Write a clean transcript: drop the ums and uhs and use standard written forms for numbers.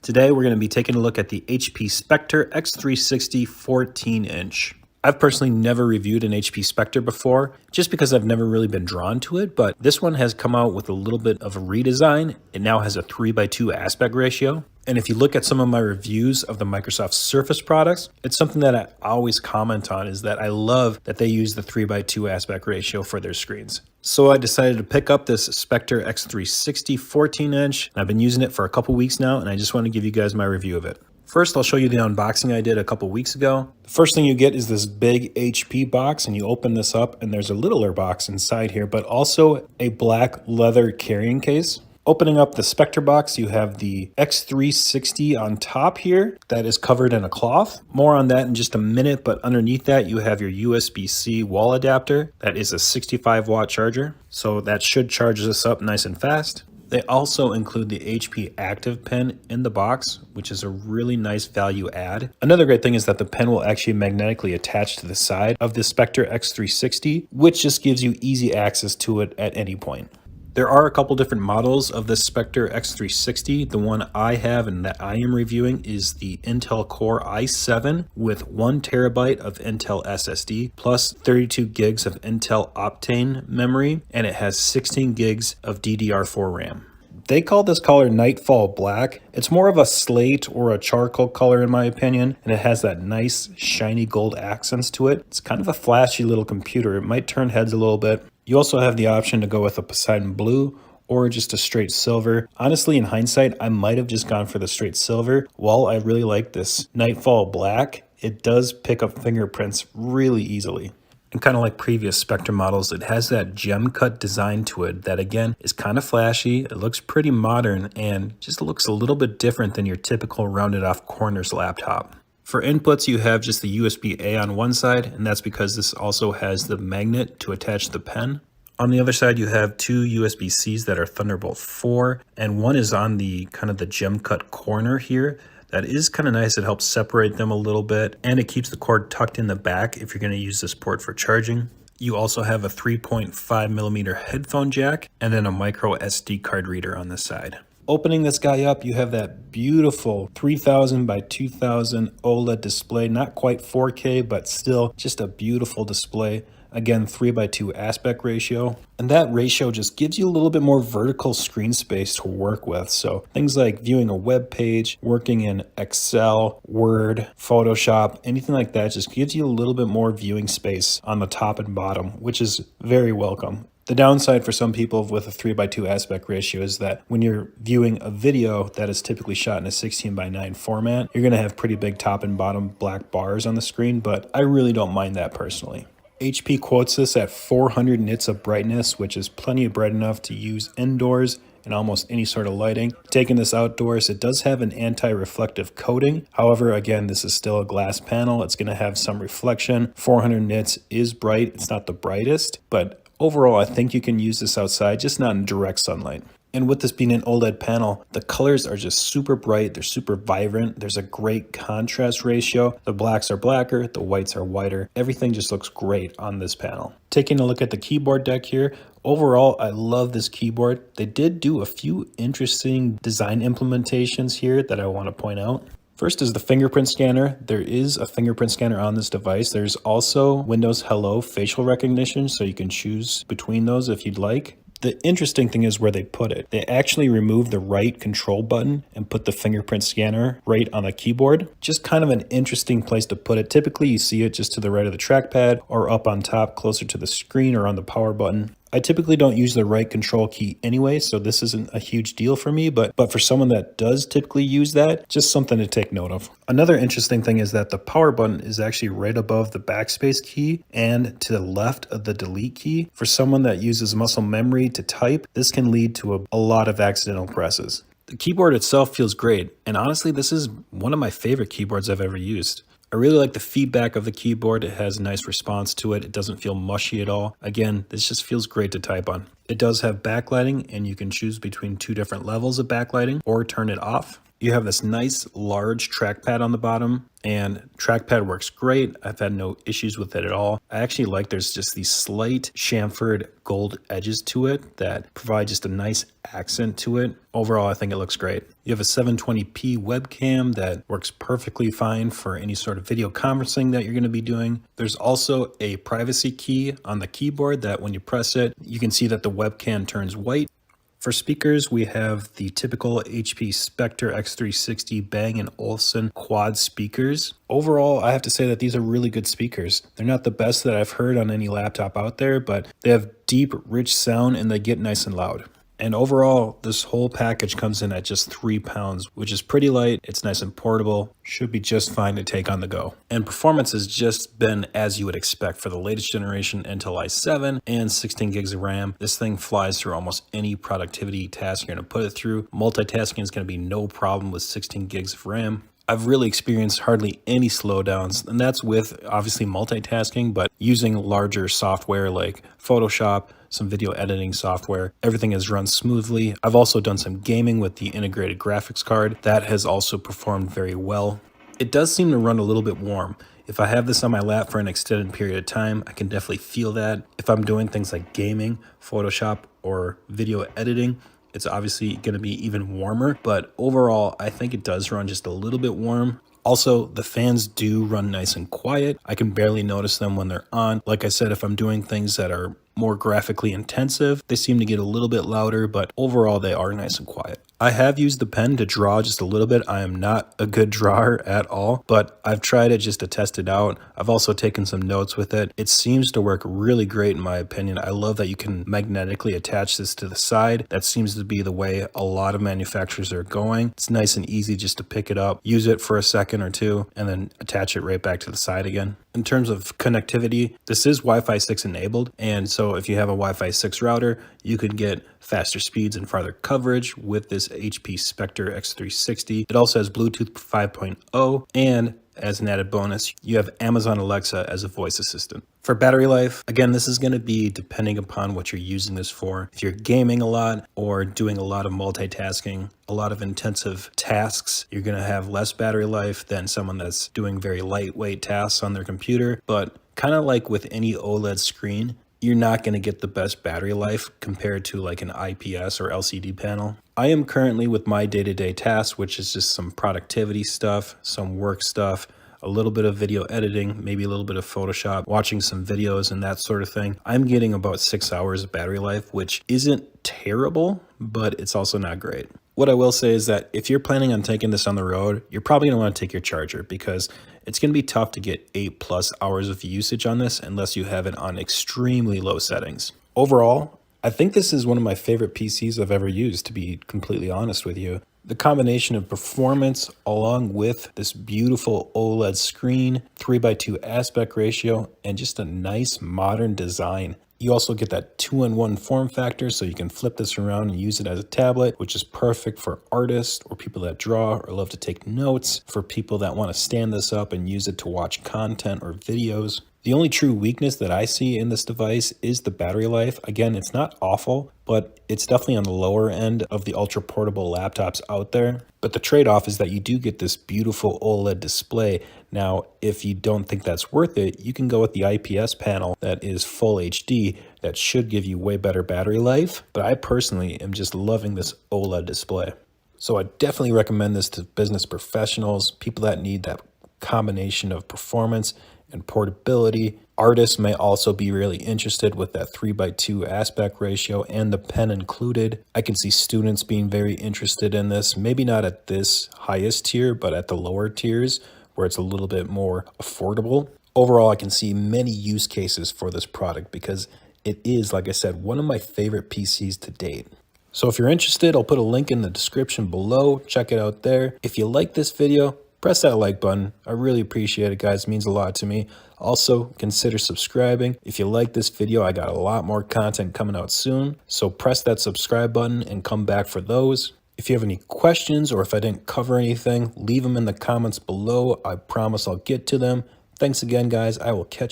Today we're going to be taking a look at the HP Spectre X360 14-inch. I've personally never reviewed an HP Spectre before, just because I've never really been drawn to it, but this one has come out with a little bit of a redesign. It now has a 3:2 aspect ratio. And if you look at some of my reviews of the Microsoft Surface products, it's something that I always comment on, is that I love that they use the 3:2 aspect ratio for their screens. So I decided to pick up this Spectre X360 14-inch. I've been using it for a couple weeks now, and I just want to give you guys my review of it. First, I'll show you the unboxing I did a couple weeks ago. The first thing you get is this big HP box, and you open this up, and there's a littler box inside here, but also a black leather carrying case. Opening up the Spectre box, you have the X360 on top here that is covered in a cloth. More on that in just a minute, but underneath that you have your USB-C wall adapter. That is a 65-watt charger, so that should charge this up nice and fast. They also include the HP Active pen in the box, which is a really nice value add. Another great thing is that the pen will actually magnetically attach to the side of the Spectre X360, which just gives you easy access to it at any point. There are a couple different models of the Spectre X360. The one I have and that I am reviewing is the Intel Core i7 with 1 terabyte of Intel SSD plus 32 gigs of Intel Optane memory, and it has 16 gigs of DDR4 RAM. They call this color Nightfall Black. It's more of a slate or a charcoal color in my opinion, and it has that nice shiny gold accents to it. It's kind of a flashy little computer. It might turn heads a little bit. You also have the option to go with a Poseidon Blue or just a straight silver. Honestly, in hindsight, I might have just gone for the straight silver. While I really like this Nightfall Black, it does pick up fingerprints really easily. And kind of like previous Spectre models, it has that gem cut design to it that again is kind of flashy. It looks pretty modern and just looks a little bit different than your typical rounded off corners laptop. For inputs, you have just the USB-A on one side, and that's because this also has the magnet to attach the pen. On the other side, you have 2 USB-Cs that are Thunderbolt 4, and one is on the kind of the gem cut corner here. That is kind of nice. It helps separate them a little bit, and it keeps the cord tucked in the back if you're going to use this port for charging. You also have a 3.5mm headphone jack, and then a micro SD card reader on this side. Opening this guy up, you have that beautiful 3000 by 2000 OLED display, not quite 4K, but still just a beautiful display. Again, 3:2 aspect ratio. And that ratio just gives you a little bit more vertical screen space to work with. So things like viewing a web page, working in Excel, Word, Photoshop, anything like that just gives you a little bit more viewing space on the top and bottom, which is very welcome. The downside for some people with a 3:2 aspect ratio is that when you're viewing a video that is typically shot in a 16:9 format, you're going to have pretty big top and bottom black bars on the screen, but I really don't mind that personally. HP quotes this at 400 nits of brightness, which is plenty bright enough to use indoors in almost any sort of lighting. Taking this outdoors, it does have an anti-reflective coating. However, again, this is still a glass panel. It's going to have some reflection. 400 nits is bright. It's not the brightest, but overall, I think you can use this outside, just not in direct sunlight. And with this being an OLED panel, the colors are just super bright. They're super vibrant. There's a great contrast ratio. The blacks are blacker, the whites are whiter. Everything just looks great on this panel. Taking a look at the keyboard deck here, overall, I love this keyboard. They did do a few interesting design implementations here that I want to point out. First is the fingerprint scanner. There is a fingerprint scanner on this device. There's also Windows Hello facial recognition, so you can choose between those if you'd like. The interesting thing is where they put it. They actually removed the right control button and put the fingerprint scanner right on the keyboard. Just kind of an interesting place to put it. Typically, you see it just to the right of the trackpad or up on top closer to the screen or on the power button. I typically don't use the right control key anyway, so this isn't a huge deal for me, but for someone that does typically use that, just something to take note of. Another interesting thing is that the power button is actually right above the backspace key and to the left of the delete key. For someone that uses muscle memory to type, this can lead to a lot of accidental presses. The keyboard itself feels great, and honestly, this is one of my favorite keyboards I've ever used. I really like the feedback of the keyboard. It has a nice response to it. It doesn't feel mushy at all. Again, this just feels great to type on. It does have backlighting, and you can choose between 2 different levels of backlighting or turn it off. You have this nice large trackpad on the bottom, and trackpad works great. I've had no issues with it at all. I actually like there's just these slight chamfered gold edges to it that provide just a nice accent to it. Overall, I think it looks great. You have a 720p webcam that works perfectly fine for any sort of video conferencing that you're going to be doing. There's also a privacy key on the keyboard that when you press it, you can see that the webcam turns white. For speakers, we have the typical HP Spectre X360 Bang & Olufsen quad speakers. Overall, I have to say that these are really good speakers. They're not the best that I've heard on any laptop out there, but they have deep, rich sound and they get nice and loud. And overall, this whole package comes in at just 3 pounds, which is pretty light. It's nice and portable, should be just fine to take on the go. And performance has just been as you would expect for the latest generation Intel i7 and 16 gigs of RAM. This thing flies through almost any productivity task you're going to put it through. Multitasking is going to be no problem with 16 gigs of RAM. I've really experienced hardly any slowdowns, and that's with obviously multitasking, but using larger software like Photoshop, some video editing software, everything has run smoothly. I've also done some gaming with the integrated graphics card. That has also performed very well. It does seem to run a little bit warm. If I have this on my lap for an extended period of time, I can definitely feel that. If I'm doing things like gaming, Photoshop, or video editing, it's obviously going to be even warmer, but overall, I think it does run just a little bit warm. Also, the fans do run nice and quiet. I can barely notice them when they're on. Like I said, if I'm doing things that are more graphically intensive, they seem to get a little bit louder, but overall, they are nice and quiet. I have used the pen to draw just a little bit. I am not a good drawer at all, but I've tried it just to test it out. I've also taken some notes with it. It seems to work really great in my opinion. I love that you can magnetically attach this to the side. That seems to be the way a lot of manufacturers are going. It's nice and easy just to pick it up, use it for a second or two, and then attach it right back to the side again. In terms of connectivity, this is Wi-Fi 6 enabled, and so if you have a Wi-Fi 6 router, you can get faster speeds and farther coverage with this HP Spectre X360. It also has Bluetooth 5.0, and as an added bonus, you have Amazon Alexa as a voice assistant. For battery life, again, this is going to be depending upon what you're using this for. If you're gaming a lot or doing a lot of multitasking, a lot of intensive tasks, you're going to have less battery life than someone that's doing very lightweight tasks on their computer. But kind of like with any OLED screen, you're not going to get the best battery life compared to like an IPS or LCD panel. I am currently with my day-to-day tasks, which is just some productivity stuff, some work stuff, a little bit of video editing, maybe a little bit of Photoshop, watching some videos and that sort of thing. I'm getting about 6 hours of battery life, which isn't terrible, but it's also not great. What I will say is that if you're planning on taking this on the road, you're probably going to want to take your charger because it's going to be tough to get 8+ hours of usage on this unless you have it on extremely low settings. Overall, I think this is one of my favorite PCs I've ever used, to be completely honest with you. The combination of performance along with this beautiful OLED screen, 3:2 aspect ratio, and just a nice modern design. You also get that 2-in-1 form factor, so you can flip this around and use it as a tablet, which is perfect for artists or people that draw or love to take notes, for people that want to stand this up and use it to watch content or videos. The only true weakness that I see in this device is the battery life. Again, it's not awful, but it's definitely on the lower end of the ultra portable laptops out there. But the trade-off is that you do get this beautiful OLED display. Now, if you don't think that's worth it, you can go with the IPS panel that is full HD that should give you way better battery life. But I personally am just loving this OLED display. So I definitely recommend this to business professionals, people that need that combination of performance and portability. Artists may also be really interested with that 3:2 aspect ratio and the pen included. I can see students being very interested in this, maybe not at this highest tier, but at the lower tiers where it's a little bit more affordable. Overall, I can see many use cases for this product because it is, like I said, one of my favorite PCs to date. So if you're interested, I'll put a link in the description below. Check it out there. If you like this video, press that like button. I really appreciate it, guys. It means a lot to me. Also, consider subscribing. If you like this video, I got a lot more content coming out soon. So press that subscribe button and come back for those. If you have any questions or if I didn't cover anything, leave them in the comments below. I promise I'll get to them. Thanks again, guys. I will catch you.